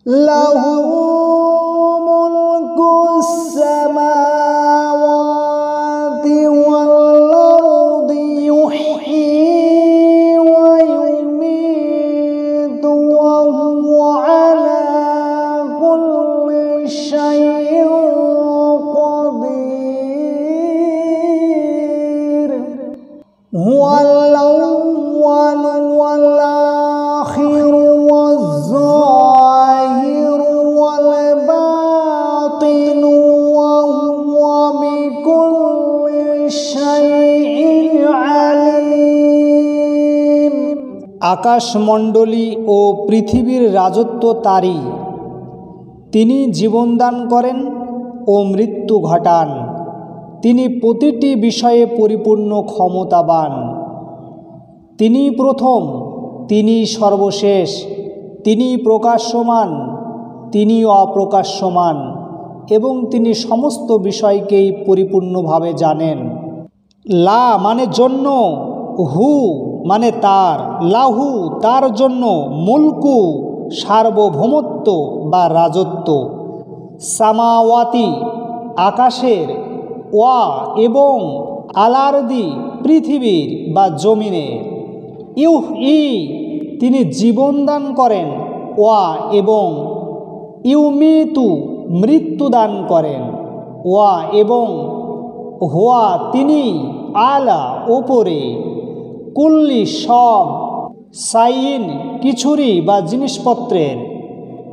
লাহু মুলকুস সামাওয়াতি ওয়াল আরদি ইউহয়ী ওয়া ইউমীতু ওয়া হুয়া আলা কুল্লি শাইইন কাদির। হুয়াল আউওয়ালু ওয়াল আখিরু ওয়াজ যাহিরু ওয়াল বাতিনু ওয়া হুয়া বিকুল্লি শাইইন আলীম। আকাশমণ্ডলী ও পৃথিবীর রাজত্ব তারই। তিনি জীবনদান করেন ও মৃত্যু ঘটান। তিনি প্রতিটি বিষয়ে পরিপূর্ণ ক্ষমতাবান। তিনি প্রথম, তিনি সর্বশেষ, তিনি প্রকাশ্যমান, তিনি অপ্রকাশ্যমান এবং তিনি সমস্ত বিষয়কেই পরিপূর্ণভাবে জানেন। লা মানে জন্য, হু মানে তার, লাহু তার জন্য, মুলকু সার্বভৌমত্ব বা রাজত্ব, সামাওয়াতি আকাশের, ওয়া এবং আলারদি পৃথিবীর বা জমিনের, ইউহয়ী তিনি জীবনদান করেন, ওয়া এবং ইউমীতু মৃত্যুদান করেন, ওয়া এবং হুয়া তিনি আলা ওপরে, কুল্লি সব, শাইইন কিছুরই বা জিনিসপত্রের,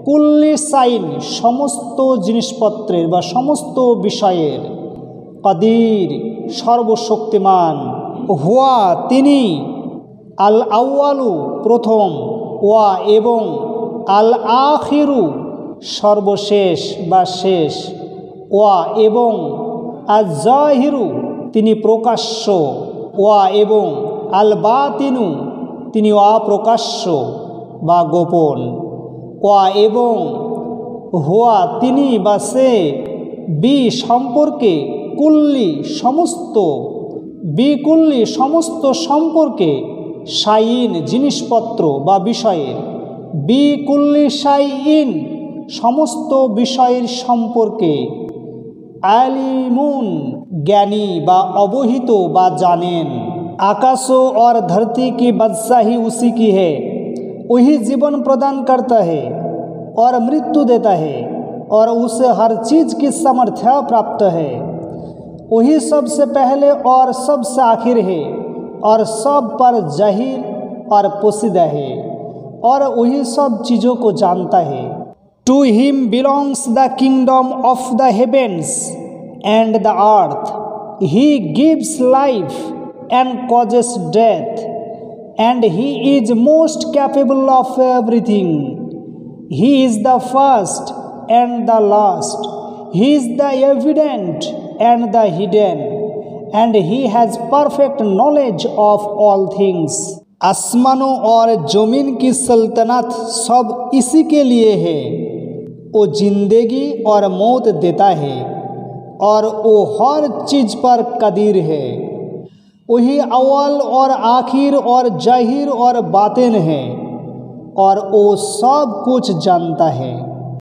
কুল্লি শাইইন সমস্ত জিনিসপত্রের বা সমস্ত বিষয়ের, কাদির সর্বশক্তিমান। হুয়া তিনি আল আউয়ালু প্রথম, ওয়া এবং আল আখিরু সর্বশেষ বা শেষ, ওয়া এবং আল জাহিরু তিনি প্রকাশ্য, ওয়া এবং আল বাতিনু তিনি অপ্রকাশ্য বা গোপন, ওয়া এবং হুয়া তিনি বা সে বি সম্পর্কে, কুল্লি সমস্ত, বিকুল্লি সমস্ত সম্পর্কে, শাইইন জিনিসপত্র বা বিষয়ের, বিকুল্লি শাইইন সমস্ত বিষয়ের সম্পর্কে, আলিমুন জ্ঞানী বা অবহিত বা জানেন। आकाशों और धरती की बादशाही उसी की है, वही जीवन प्रदान करता है और मृत्यु देता है और उसे हर चीज़ की सामर्थ्य प्राप्त है। वही सबसे पहले और सबसे आखिर है और सब पर जाहिर और पोशीदा है और वही सब चीज़ों को जानता है। To him belongs the kingdom of the heavens and the earth. He gives life and causes death, and he is most capable of everything. He is the first and the last. He is the evident and the hidden, and he has perfect knowledge of all things. आसमानों और ज़मीन की सल्तनत सब इसी के लिए है। वो जिंदगी और मौत देता है और वो हर चीज़ पर कदीर है। वही अव्वल और आखिर और जाहिर और बातिन है और वो सब कुछ जानता है।